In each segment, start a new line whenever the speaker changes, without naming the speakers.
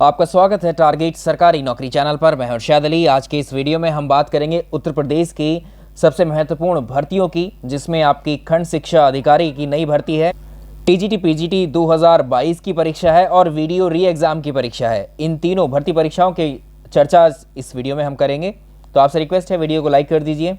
आपका स्वागत है टारगेट सरकारी नौकरी चैनल पर। मैं हर्षद अली। आज के इस वीडियो में हम बात करेंगे उत्तर प्रदेश की सबसे महत्वपूर्ण भर्तियों की, जिसमें आपकी खंड शिक्षा अधिकारी की नई भर्ती है, टीजीटी पीजीटी 2022 की परीक्षा है और वीडियो री एग्जाम की परीक्षा है। इन तीनों भर्ती परीक्षाओं की चर्चा इस वीडियो में हम करेंगे, तो आपसे रिक्वेस्ट है वीडियो को लाइक कर दीजिए।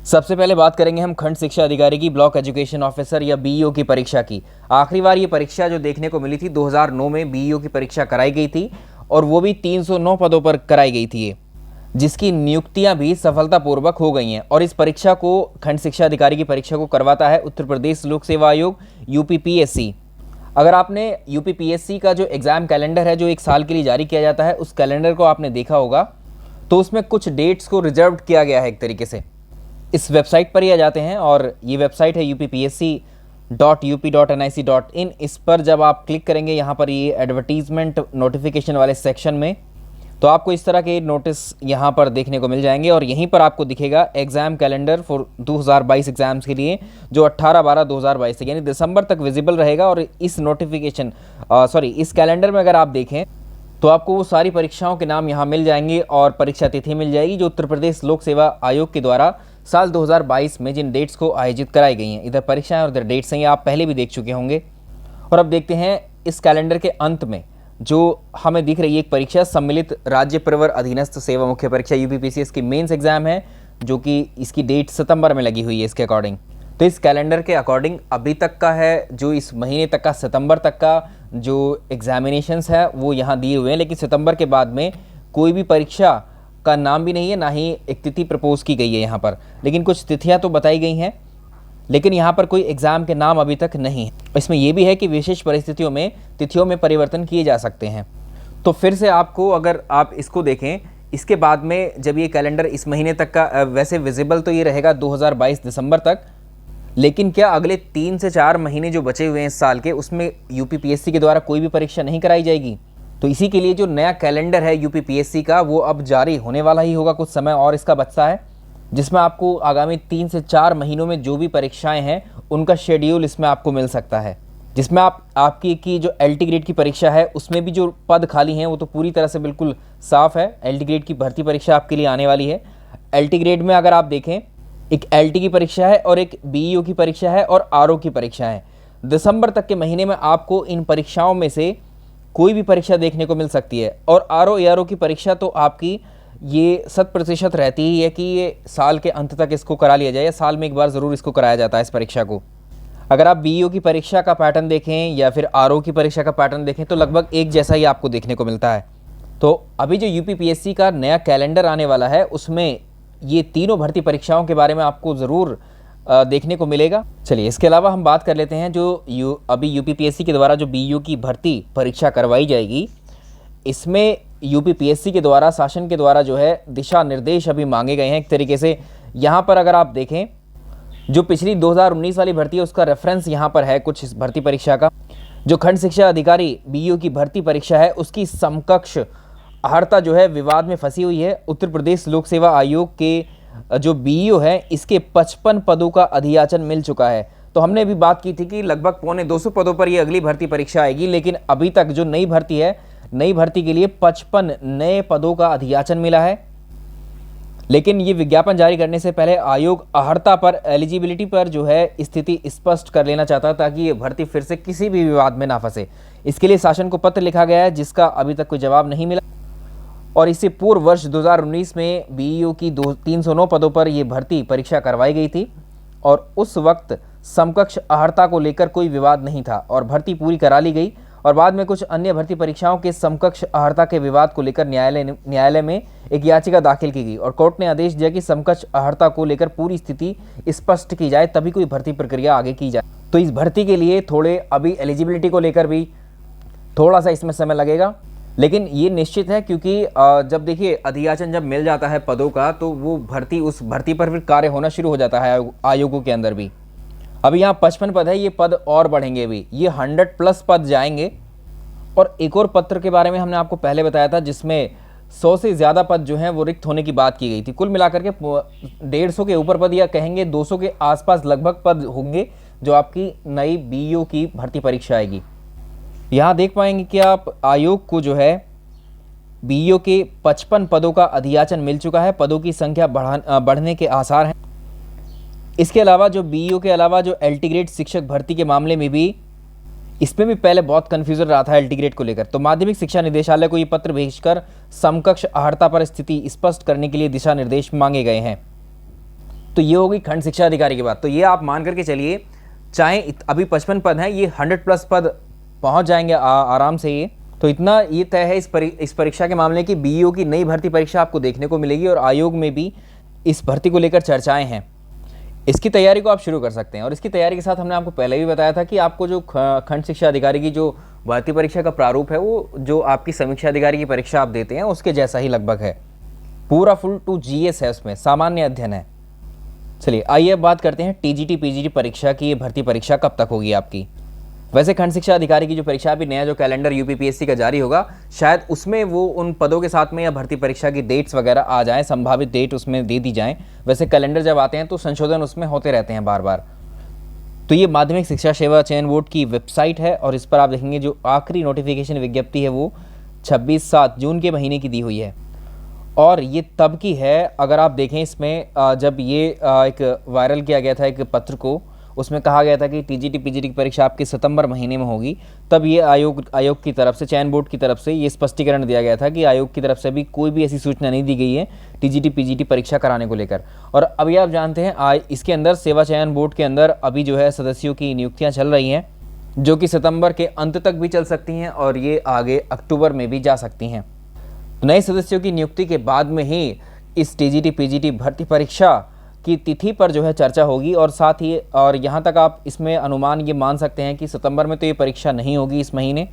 सबसे पहले बात करेंगे हम खंड शिक्षा अधिकारी की ब्लॉक एजुकेशन ऑफिसर या बीईओ की परीक्षा की। आखिरी बार ये परीक्षा जो देखने को मिली थी 2009 में बीईओ की परीक्षा कराई गई थी और वो भी 309 पदों पर कराई गई थी ये, जिसकी नियुक्तियां भी सफलतापूर्वक हो गई हैं। और इस परीक्षा को, खंड शिक्षा अधिकारी की परीक्षा को करवाता है उत्तर प्रदेश लोक सेवा आयोग यूपीपीएससी। अगर आपने यूपीपीएससी का जो एग्ज़ाम कैलेंडर है जो एक साल के लिए जारी किया जाता है, उस कैलेंडर को आपने देखा होगा, तो उसमें कुछ डेट्स को रिजर्व किया गया है एक तरीके से। इस वेबसाइट पर ही आ जाते हैं और ये वेबसाइट है uppsc.up.nic.in। इस पर जब आप क्लिक करेंगे यहाँ पर ये एडवर्टीजमेंट नोटिफिकेशन वाले सेक्शन में, तो आपको इस तरह के नोटिस यहाँ पर देखने को मिल जाएंगे और यहीं पर आपको दिखेगा एग्ज़ाम कैलेंडर फॉर 2022 एग्ज़ाम्स के लिए, जो 18/12/2022 से यानी दिसंबर तक विजिबल रहेगा। और इस इस कैलेंडर में अगर आप देखें तो आपको वो सारी परीक्षाओं के नाम यहाँ मिल जाएंगे और परीक्षा तिथि मिल जाएगी जो उत्तर प्रदेश लोक सेवा आयोग के द्वारा साल 2022 में जिन डेट्स को आयोजित कराई गई हैं। इधर परीक्षाएं और इधर डेट्स हैं, ये आप पहले भी देख चुके होंगे। और अब देखते हैं इस कैलेंडर के अंत में जो हमें दिख रही है एक परीक्षा, सम्मिलित राज्य प्रवर अधीनस्थ सेवा मुख्य परीक्षा यूपीपीसीएस की मेंस एग्जाम है, जो कि इसकी डेट सितंबर में लगी हुई है इसके अकॉर्डिंग। तो इस कैलेंडर के अकॉर्डिंग अभी तक का है, जो इस महीने तक का, सितंबर तक का जो एग्जामिनेशंस है वो यहाँ दिए हुए हैं, लेकिन सितंबर के बाद में कोई भी परीक्षा का नाम भी नहीं है, ना ही एक तिथि प्रपोज की गई है यहाँ पर। लेकिन कुछ तिथियाँ तो बताई गई हैं, लेकिन यहाँ पर कोई एग्ज़ाम के नाम अभी तक नहीं है। इसमें यह भी है कि विशेष परिस्थितियों में तिथियों में परिवर्तन किए जा सकते हैं। तो फिर से आपको, अगर आप इसको देखें, इसके बाद में जब ये कैलेंडर इस महीने तक का वैसे विजिबल तो ये रहेगा 2022 दिसंबर तक, लेकिन क्या अगले 3 से 4 महीने जो बचे हुए हैं इस साल के, उसमें यूपीपीएससी के द्वारा कोई भी परीक्षा नहीं कराई जाएगी? तो इसी के लिए जो नया कैलेंडर है यूपीपीएससी का, वो अब जारी होने वाला ही होगा, कुछ समय और इसका बचता है, जिसमें आपको आगामी 3 से 4 महीनों में जो भी परीक्षाएं हैं उनका शेड्यूल इसमें आपको मिल सकता है। जिसमें आपकी की जो एलटी ग्रेड की परीक्षा है उसमें भी जो पद खाली हैं वो तो पूरी तरह से बिल्कुल साफ है। एलटी ग्रेड की भर्ती परीक्षा आपके लिए आने वाली है। एलटी ग्रेड में अगर आप देखें, एक एलटी की परीक्षा है और एक बीईओ की परीक्षा है और आरओ की परीक्षा है। दिसंबर तक के महीने में आपको इन परीक्षाओं में से कोई भी परीक्षा देखने को मिल सकती है। और आरओ एआरओ की परीक्षा तो आपकी ये 100% रहती ही है कि ये साल के अंत तक इसको करा लिया जाए, या साल में एक बार ज़रूर इसको कराया जाता है इस परीक्षा को। अगर आप बीईओ की परीक्षा का पैटर्न देखें या फिर आरओ की परीक्षा का पैटर्न देखें तो लगभग एक जैसा ही आपको देखने को मिलता है। तो अभी जो यूपीपीएससी का नया कैलेंडर आने वाला है उसमें ये तीनों भर्ती परीक्षाओं के बारे में आपको ज़रूर देखने को मिलेगा। चलिए, इसके अलावा हम बात कर लेते हैं जो अभी यूपीपीएससी के द्वारा जो बीईओ की भर्ती परीक्षा करवाई जाएगी, इसमें यूपीपीएससी के द्वारा, शासन के द्वारा जो है दिशा निर्देश अभी मांगे गए हैं एक तरीके से। यहाँ पर अगर आप देखें, जो पिछली 2019 वाली भर्ती है उसका रेफरेंस यहाँ पर है कुछ इस भर्ती परीक्षा का। जो खंड शिक्षा अधिकारी बीईओ की भर्ती परीक्षा है उसकी समकक्ष अर्हता जो है विवाद में फंसी हुई है। उत्तर प्रदेश लोक सेवा आयोग के जो बीईओ है इसके 55 पदों का अधियाचन मिल चुका है। तो हमने अभी बात की थी कि लगभग 250 पदों पर ये अगली भर्ती परीक्षा आएगी, लेकिन अभी तक जो नई भर्ती है, नई भर्ती के लिए 55 नए पदों का अधियाचन मिला है। लेकिन ये विज्ञापन जारी करने से पहले आयोग अर्हता पर, एलिजिबिलिटी पर जो है स्थिति स्पष्ट कर लेना चाहता है, ताकि ये भर्ती फिर से किसी भी विवाद में ना फंसे। इसके लिए शासन को पत्र लिखा गया है जिसका अभी तक कोई जवाब नहीं मिला। और इससे पूर्व वर्ष 2019 में बीईओ की 309 पदों पर यह भर्ती परीक्षा करवाई गई थी और उस वक्त समकक्ष अर्हता को लेकर कोई विवाद नहीं था और भर्ती पूरी करा ली गई। और बाद में कुछ अन्य भर्ती परीक्षाओं के समकक्ष अर्हता के विवाद को लेकर न्यायालय में एक याचिका दाखिल की गई और कोर्ट ने आदेश दिया कि समकक्ष अर्हता को लेकर पूरी स्थिति स्पष्ट की जाए, तभी कोई भर्ती प्रक्रिया आगे की जाए। तो इस भर्ती के लिए थोड़े अभी एलिजिबिलिटी को लेकर भी थोड़ा सा इसमें समय लगेगा, लेकिन ये निश्चित है क्योंकि जब देखिए अधियाचन जब मिल जाता है पदों का, तो वो भर्ती, उस भर्ती पर फिर कार्य होना शुरू हो जाता है आयोगों के अंदर भी। अभी यहाँ 55 पद है, ये पद और बढ़ेंगे भी, ये 100+ पद जाएंगे। और एक और पत्र के बारे में हमने आपको पहले बताया था जिसमें 100 से ज़्यादा पद जो हैं वो रिक्त होने की बात की गई थी। कुल मिलाकर के 150 के ऊपर पद, या कहेंगे 200 के आसपास लगभग पद होंगे जो आपकी नई बीईओ की भर्ती परीक्षा आएगी। यहाँ देख पाएंगे कि आप आयोग को जो है बीईओ के 55 पदों का अधियाचन मिल चुका है, पदों की संख्या बढ़ने के आसार हैं। इसके अलावा जो बीईओ के अलावा जो एलटी ग्रेड शिक्षक भर्ती के मामले में भी, इसमें भी पहले बहुत कन्फ्यूजन रहा था एलटी ग्रेड को लेकर, तो माध्यमिक शिक्षा निदेशालय को ये पत्र भेजकर समकक्ष अहर्ता पर स्थिति स्पष्ट करने के लिए दिशा निर्देश मांगे गए हैं। तो ये होगी खंड शिक्षा अधिकारी की बात। तो ये आप मान करके चलिए, चाहे अभी 55 पद हैं, ये 100+ पद पहुंच जाएंगे आराम से। ये तो इतना ये तय है इस परीक्षा के मामले की बीईओ की नई भर्ती परीक्षा आपको देखने को मिलेगी और आयोग में भी इस भर्ती को लेकर चर्चाएं हैं। इसकी तैयारी को आप शुरू कर सकते हैं। और इसकी तैयारी के साथ हमने आपको पहले भी बताया था कि आपको जो खंड शिक्षा अधिकारी की जो भर्ती परीक्षा का प्रारूप है, वो जो आपकी समीक्षा अधिकारी की परीक्षा आप देते हैं उसके जैसा ही लगभग है। पूरा फुल टू जीएस है, उसमें सामान्य अध्ययन है। चलिए आइए अब बात करते हैं टीजीटी पीजीटी परीक्षा की। ये भर्ती परीक्षा कब तक होगी आपकी। वैसे खंड शिक्षा अधिकारी की जो परीक्षा अभी नया जो कैलेंडर यूपीपीएससी का जारी होगा, शायद उसमें वो उन पदों के साथ में या भर्ती परीक्षा की डेट्स वगैरह आ जाएं, संभावित डेट उसमें दे दी जाएं। वैसे कैलेंडर जब आते हैं तो संशोधन उसमें होते रहते हैं बार बार। तो ये माध्यमिक शिक्षा सेवा चयन बोर्ड की वेबसाइट है और इस पर आप देखेंगे जो आखिरी नोटिफिकेशन विज्ञप्ति है वो 26/7 जून के महीने की दी हुई है। और ये तब की है, अगर आप देखें इसमें जब ये एक वायरल किया गया था एक पत्र को, उसमें कहा गया था कि टीजीटी पीजीटी की परीक्षा आपकी सितंबर महीने में होगी। तब ये आयोग की तरफ से, चयन बोर्ड की तरफ से ये स्पष्टीकरण दिया गया था कि आयोग की तरफ से भी कोई भी ऐसी सूचना नहीं दी गई है टीजीटी पीजीटी परीक्षा कराने को लेकर। और अभी आप जानते हैं इसके अंदर सेवा चयन बोर्ड के अंदर अभी जो है सदस्यों की नियुक्तियाँ चल रही हैं, जो कि सितंबर के अंत तक भी चल सकती हैं और ये आगे अक्टूबर में भी जा सकती हैं। नए सदस्यों की नियुक्ति के बाद में ही इस टीजीटी पीजीटी भर्ती परीक्षा की तिथि पर जो है चर्चा होगी। और साथ ही और यहाँ तक आप इसमें अनुमान ये मान सकते हैं कि सितंबर में तो ये परीक्षा नहीं होगी इस महीने,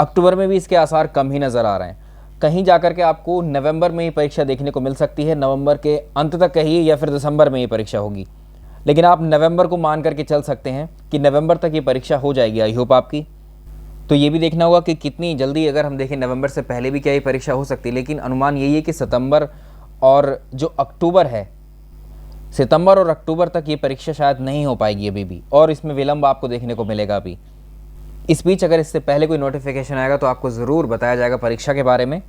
अक्टूबर में भी इसके आसार कम ही नज़र आ रहे हैं। कहीं जाकर के आपको नवंबर में ये परीक्षा देखने को मिल सकती है, नवंबर के अंत तक कहिए या फिर दिसंबर में ये परीक्षा होगी। लेकिन आप नवंबर को मान करके चल सकते हैं कि नवंबर तक ये परीक्षा हो जाएगी, आई होप आपकी। तो ये भी देखना होगा कि कितनी जल्दी, अगर हम देखें नवंबर से पहले भी क्या ये परीक्षा हो सकती है। लेकिन अनुमान यही है कि सितंबर और जो अक्टूबर है, सितंबर और अक्टूबर तक ये परीक्षा शायद नहीं हो पाएगी अभी भी, और इसमें विलंब आपको देखने को मिलेगा अभी। इस बीच अगर इससे पहले कोई नोटिफिकेशन आएगा तो आपको ज़रूर बताया जाएगा परीक्षा के बारे में।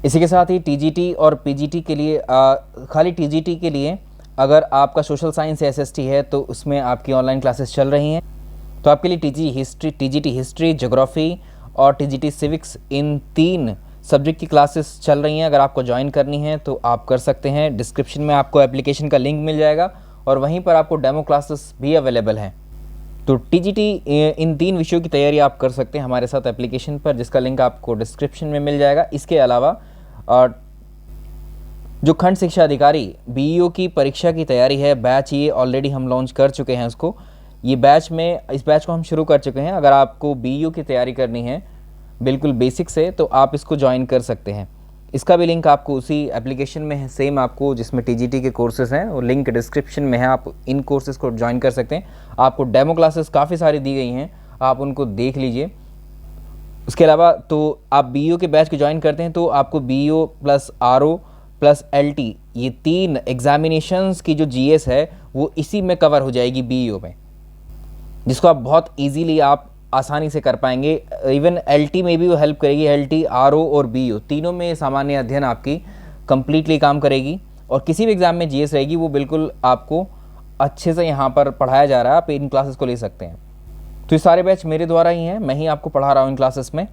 इसी के साथ ही टीजीटी और पीजीटी के लिए खाली टीजीटी के लिए अगर आपका सोशल साइंस एसएसटी है तो उसमें आपकी ऑनलाइन क्लासेस चल रही हैं। तो आपके लिए टीजीटी हिस्ट्री, ज्योग्राफी और टीजीटी सिविक्स, इन 3 सब्जेक्ट की क्लासेस चल रही हैं। अगर आपको ज्वाइन करनी है तो आप कर सकते हैं। डिस्क्रिप्शन में आपको एप्लीकेशन का लिंक मिल जाएगा और वहीं पर आपको डेमो क्लासेस भी अवेलेबल हैं। तो टीजीटी इन 3 विषयों की तैयारी आप कर सकते हैं हमारे साथ एप्लीकेशन पर, जिसका लिंक आपको डिस्क्रिप्शन में मिल जाएगा। इसके अलावा जो खंड शिक्षा अधिकारी बीईओ की परीक्षा की तैयारी है, बैच ये ऑलरेडी हम लॉन्च कर चुके हैं उसको। इस बैच को हम शुरू कर चुके हैं। अगर आपको बीईओ की तैयारी करनी है बिल्कुल बेसिक से, तो आप इसको ज्वाइन कर सकते हैं। इसका भी लिंक आपको उसी एप्लीकेशन में है, सेम आपको जिसमें टीजीटी के कोर्सेज़ हैं, वो लिंक डिस्क्रिप्शन में है। आप इन कोर्सेज़ को ज्वाइन कर सकते हैं। आपको डेमो क्लासेस काफ़ी सारी दी गई हैं, आप उनको देख लीजिए। उसके अलावा तो आप बीईओ के बैच को ज्वाइन करते हैं तो आपको BEO plus RO plus LT, ये 3 एग्जामिनेशंस की जो जीएस है वो इसी में कवर हो जाएगी बीईओ में, जिसको आप बहुत ईजीली आप आसानी से कर पाएंगे। इवन एलटी में भी वो हेल्प करेगी। एलटी, आरओ और बीईओ तीनों में सामान्य अध्ययन आपकी कंप्लीटली काम करेगी। और किसी भी एग्जाम में जीएस रहेगी वो बिल्कुल आपको अच्छे से यहाँ पर पढ़ाया जा रहा है, आप इन क्लासेस को ले सकते हैं। तो ये सारे बैच मेरे द्वारा ही हैं, मैं ही आपको पढ़ा रहा हूँ इन क्लासेस में।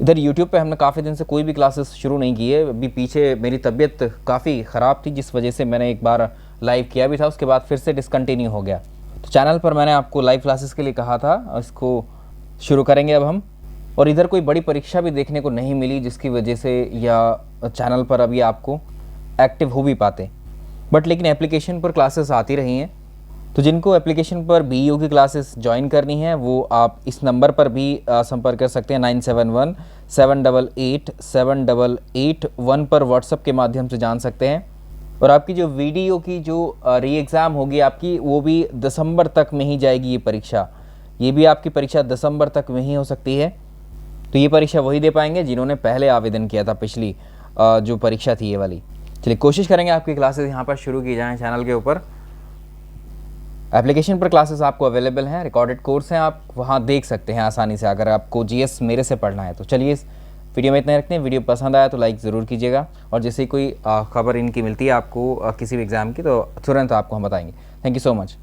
इधर यूट्यूब पे हमने काफ़ी दिन से कोई भी क्लासेस शुरू नहीं की है। अभी पीछे मेरी तबीयत काफ़ी ख़राब थी, जिस वजह से मैंने एक बार लाइव किया भी था, उसके बाद फिर से डिसकंटिन्यू हो गया। तो चैनल पर मैंने आपको लाइव क्लासेस के लिए कहा था, इसको शुरू करेंगे अब हम। और इधर कोई बड़ी परीक्षा भी देखने को नहीं मिली, जिसकी वजह से या चैनल पर अभी आपको एक्टिव हो भी पाते, बट लेकिन एप्लीकेशन पर क्लासेस आती रही हैं। तो जिनको एप्लीकेशन पर बीईओ की क्लासेस ज्वाइन करनी है वो आप इस नंबर पर भी संपर्क कर सकते हैं। 9717887881 पर व्हाट्सएप के माध्यम से जान सकते हैं। और आपकी जो वीडियो की जो री एग्ज़ाम होगी आपकी, वो भी दिसंबर तक में ही जाएगी ये परीक्षा। ये भी आपकी परीक्षा दिसंबर तक में ही हो सकती है। तो ये परीक्षा वही दे पाएंगे जिन्होंने पहले आवेदन किया था, पिछली जो परीक्षा थी ये वाली। चलिए कोशिश करेंगे आपकी क्लासेस यहाँ पर शुरू की जाएँ चैनल के ऊपर। एप्लीकेशन पर क्लासेस आपको अवेलेबल हैं, रिकॉर्डेड कोर्स हैं, आप वहाँ देख सकते हैं आसानी से, अगर आपको जीएस मेरे से पढ़ना है तो। चलिए वीडियो में इतना ही रखते हैं। वीडियो पसंद आया तो लाइक ज़रूर कीजिएगा, और जैसे ही कोई खबर इनकी मिलती है आपको किसी भी एग्ज़ाम की, तो तुरंत आपको हम बताएंगे। Thank you so much.